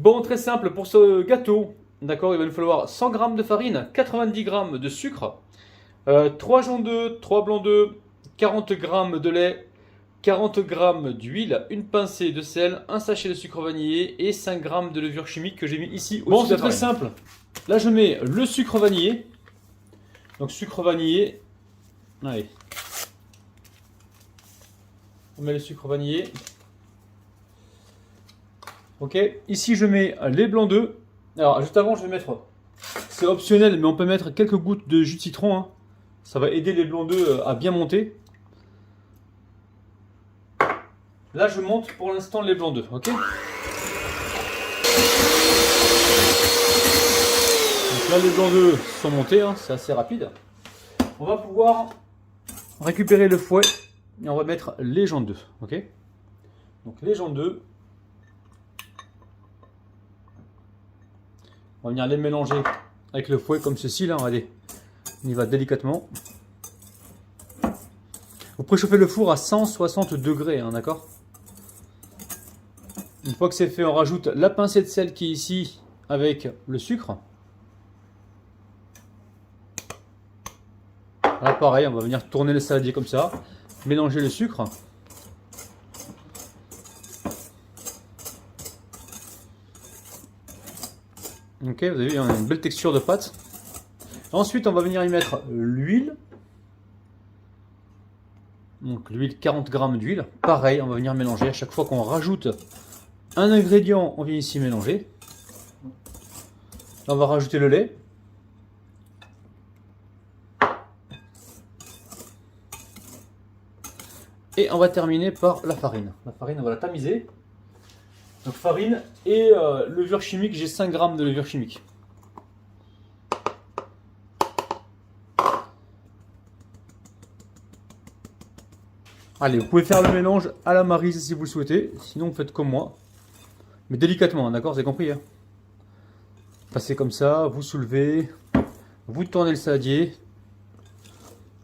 Bon, très simple, pour ce gâteau, d'accord, il va nous falloir 100 g de farine, 90 g de sucre, 3 jaunes d'œufs, 3 blancs d'œufs, 40 g de lait, 40 g d'huile, une pincée de sel, un sachet de sucre vanillé et 5 g de levure chimique que j'ai mis ici au-dessus. Bon, c'est très simple. Là, je mets le sucre vanillé. Donc, sucre vanillé. Allez. On met le sucre vanillé. Ok. Ici, je mets les blancs d'œufs. Alors, juste avant, je vais mettre. C'est optionnel, mais on peut mettre quelques gouttes de jus de citron. Hein. Ça va aider les blancs d'œufs à bien monter. Là, je monte pour l'instant les blancs d'œufs. Ok. Donc là, les blancs d'œufs sont montés. Hein, c'est assez rapide. On va pouvoir récupérer le fouet et on va mettre les jaunes d'œufs. Ok. Donc les jaunes d'œufs. On va venir les mélanger avec le fouet comme ceci là. Regardez, on y va délicatement. Vous préchauffez le four à 160 degrés, hein, d'accord? Une fois que c'est fait, on rajoute la pincée de sel qui est ici avec le sucre. Là pareil, on va venir tourner le saladier comme ça, mélanger le sucre. Ok, vous avez vu, on a une belle texture de pâte. Ensuite, on va venir y mettre l'huile. Donc l'huile, 40 g d'huile. Pareil, on va venir mélanger. À chaque fois qu'on rajoute un ingrédient, on vient ici mélanger. Là, on va rajouter le lait. Et on va terminer par la farine. La farine, on va la tamiser. Donc farine et levure chimique, j'ai 5 g de levure chimique. Allez, vous pouvez faire le mélange à la maryse si vous le souhaitez. Sinon, vous faites comme moi. Mais délicatement, hein, d'accord? Vous avez compris, hein? Passez comme ça, vous soulevez, vous tournez le saladier.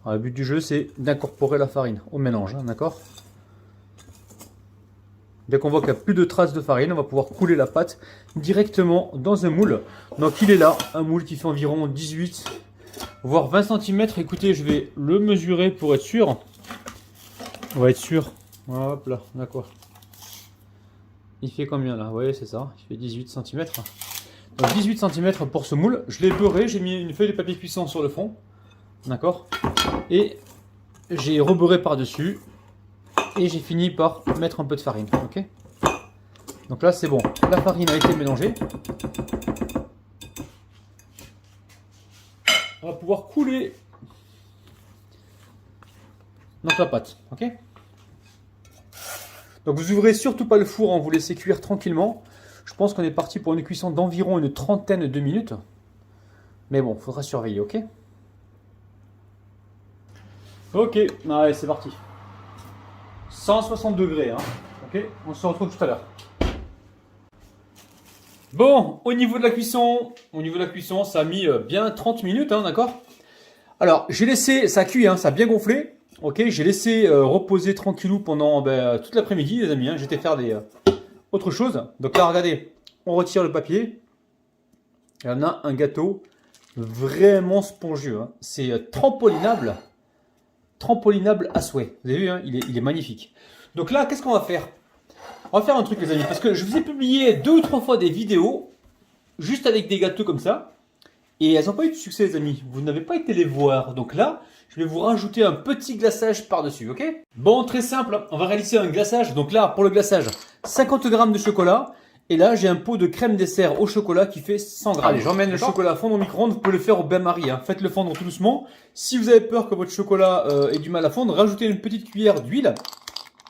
Alors, le but du jeu, c'est d'incorporer la farine au mélange, hein, d'accord? Dès qu'on voit qu'il n'y a plus de traces de farine, on va pouvoir couler la pâte directement dans un moule. Donc il est là, un moule qui fait environ 18 voire 20 cm. Écoutez, je vais le mesurer pour être sûr. On va être sûr. Hop là, d'accord. Il fait combien là? Oui, c'est ça, il fait 18 cm. Donc 18 cm pour ce moule. Je l'ai beurré, j'ai mis une feuille de papier cuisson sur le fond. D'accord? Et j'ai rebeurré par-dessus. Et j'ai fini par mettre un peu de farine. Ok. Donc là, c'est bon. La farine a été mélangée. On va pouvoir couler donc la pâte. Ok. Donc vous ouvrez surtout pas le four, hein, vous laissez cuire tranquillement. Je pense qu'on est parti pour une cuisson d'environ une trentaine de minutes. Mais bon, il faudra surveiller. Ok. Ok. Allez, c'est parti. 160 degrés, hein. Ok, on se retrouve tout à l'heure. Bon, au niveau de la cuisson, ça a mis bien 30 minutes, hein, d'accord. Alors, j'ai laissé, ça cuit, hein, ça a bien gonflé. Ok, j'ai laissé reposer tranquillou pendant toute l'après-midi, les amis. Hein, j'étais faire autre chose. Donc là, regardez, on retire le papier. Et on a un gâteau vraiment spongieux. Hein. C'est trampolinable. Trampolinable à souhait. Vous avez vu, hein, il est magnifique. Donc là, qu'est-ce qu'on va faire? On va faire un truc, les amis, parce que je vous ai publié 2 ou 3 fois des vidéos juste avec des gâteaux comme ça. Et elles n'ont pas eu de succès, les amis. Vous n'avez pas été les voir. Donc là, je vais vous rajouter un petit glaçage par-dessus, ok? Bon, très simple, on va réaliser un glaçage. Donc là, pour le glaçage, 50 g de chocolat. Et là, j'ai un pot de crème dessert au chocolat qui fait 100 g. Allez, j'emmène le chocolat fondre au micro-ondes. Vous pouvez le faire au bain-marie. Hein. Faites-le fondre tout doucement. Si vous avez peur que votre chocolat ait du mal à fondre, rajoutez une petite cuillère d'huile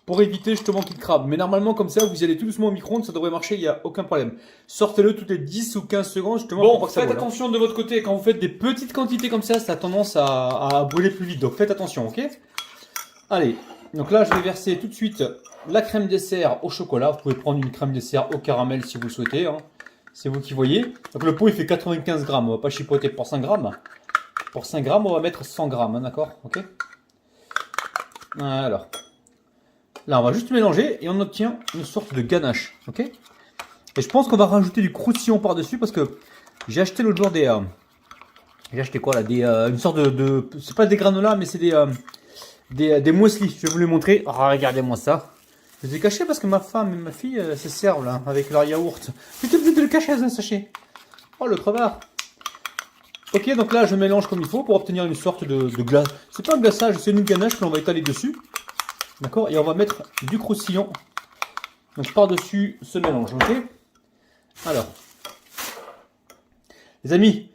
pour éviter justement qu'il crabe. Mais normalement, comme ça, vous y allez tout doucement au micro-ondes, ça devrait marcher, il n'y a aucun problème. Sortez-le toutes les 10 ou 15 secondes justement pour pas que ça brûle. Faites attention de votre côté, quand vous faites des petites quantités comme ça a tendance à brûler plus vite. Donc faites attention, ok? Allez, donc là, je vais verser tout de suite la crème dessert au chocolat. Vous pouvez prendre une crème dessert au caramel si vous le souhaitez. Hein. C'est vous qui voyez. Donc le pot, il fait 95 g. On va pas chipoter pour 5 g. Pour 5 g, on va mettre 100 g. Hein, d'accord? Ok. Alors. Là, on va juste mélanger et on obtient une sorte de ganache. Ok. Et je pense qu'on va rajouter du croustillant par-dessus parce que j'ai acheté l'autre jour des... j'ai acheté quoi là, une sorte de c'est pas des granolas, mais c'est des muesli. Je vais vous les montrer. Oh, regardez-moi ça. Je les ai cachés parce que ma femme et ma fille se servent là avec leur yaourt. Putain, de le cacher dans un sachet. Oh, le crevard. Ok, donc là je mélange comme il faut pour obtenir une sorte de glace. C'est pas un glaçage, c'est une ganache que l'on va étaler dessus. D'accord. Et on va mettre du croustillant. Donc par-dessus ce mélange, ok. Alors, les amis,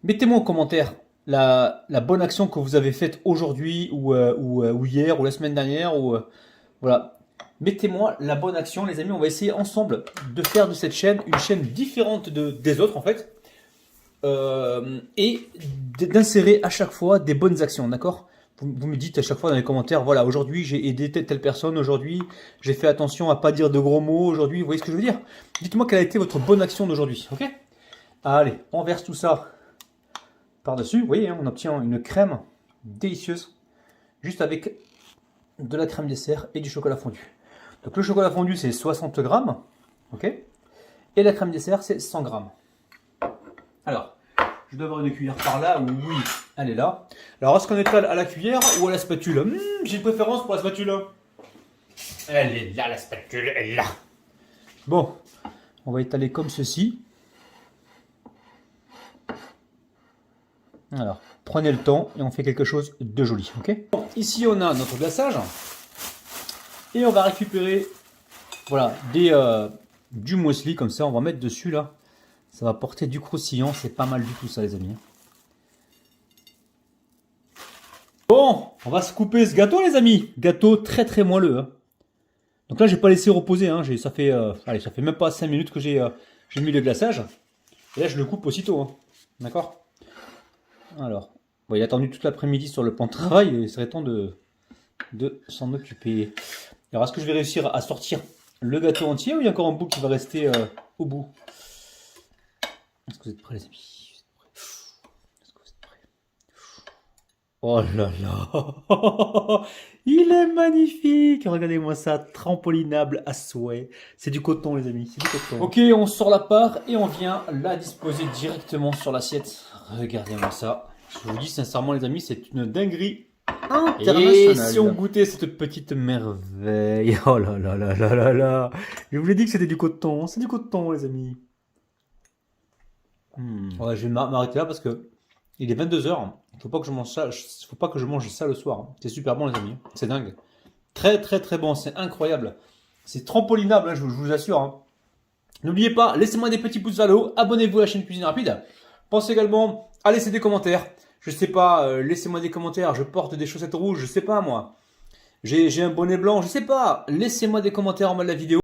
mettez-moi en commentaire la bonne action que vous avez faite aujourd'hui ou hier ou la semaine dernière. Voilà. Mettez-moi la bonne action, les amis. On va essayer ensemble de faire de cette chaîne une chaîne différente des autres, en fait. Et d'insérer à chaque fois des bonnes actions, d'accord? Vous me dites à chaque fois dans les commentaires, voilà, aujourd'hui j'ai aidé telle personne, aujourd'hui j'ai fait attention à pas dire de gros mots, aujourd'hui, vous voyez ce que je veux dire? Dites-moi quelle a été votre bonne action d'aujourd'hui, ok? Allez, on verse tout ça par-dessus. Vous voyez, hein, on obtient une crème délicieuse, juste avec de la crème dessert et du chocolat fondu. Donc le chocolat fondu c'est 60 grammes, ok? Et la crème dessert c'est 100 grammes. Alors, je dois avoir une cuillère par là, oui, elle est là. Alors, est-ce qu'on étale à la cuillère ou à la spatule? J'ai une préférence pour la spatule. Elle est là, la spatule, elle est là. Bon, on va étaler comme ceci. Alors, prenez le temps et on fait quelque chose de joli, ok? Bon, ici, on a notre glaçage. Et on va récupérer, voilà, du muesli comme ça, on va mettre dessus là. Ça va porter du croustillant, c'est pas mal du tout ça les amis. Bon, on va se couper ce gâteau les amis. Gâteau très très moelleux. Hein. Donc là j'ai pas laissé reposer, hein. Ça fait même pas 5 minutes que j'ai mis le glaçage. Et là je le coupe aussitôt. Hein. D'accord. Alors, bon, il a attendu toute l'après-midi sur le plan de travail et il serait temps de s'en occuper. Alors est-ce que je vais réussir à sortir le gâteau entier ou il y a encore un bout qui va rester au bout? Est-ce que vous êtes prêts les amis? Est-ce que vous êtes prêts? Oh là là. Il est magnifique. Regardez-moi ça, trampolinable à souhait. C'est du coton les amis, c'est du coton. Ok, on sort la part et on vient la disposer directement sur l'assiette. Regardez-moi ça. Je vous dis sincèrement les amis, c'est une dinguerie internationale. Et si on goûtait cette petite merveille. Oh là là là là là là. Je vous l'ai dit que c'était du coton, c'est du coton les amis. Ouais, je vais m'arrêter là parce que il est 22 h. Faut pas que je mange ça. Faut pas que je mange ça le soir. C'est super bon les amis. C'est dingue. Très très très bon. C'est incroyable. C'est trampolinable. Hein, je vous assure. Hein. N'oubliez pas, laissez-moi des petits pouces vers le haut. Abonnez-vous à la chaîne Cuisine Rapide. Pensez également à laisser des commentaires. Je sais pas. Laissez-moi des commentaires. Je porte des chaussettes rouges. Je sais pas moi. J'ai un bonnet blanc. Je sais pas. Laissez-moi des commentaires en bas de la vidéo.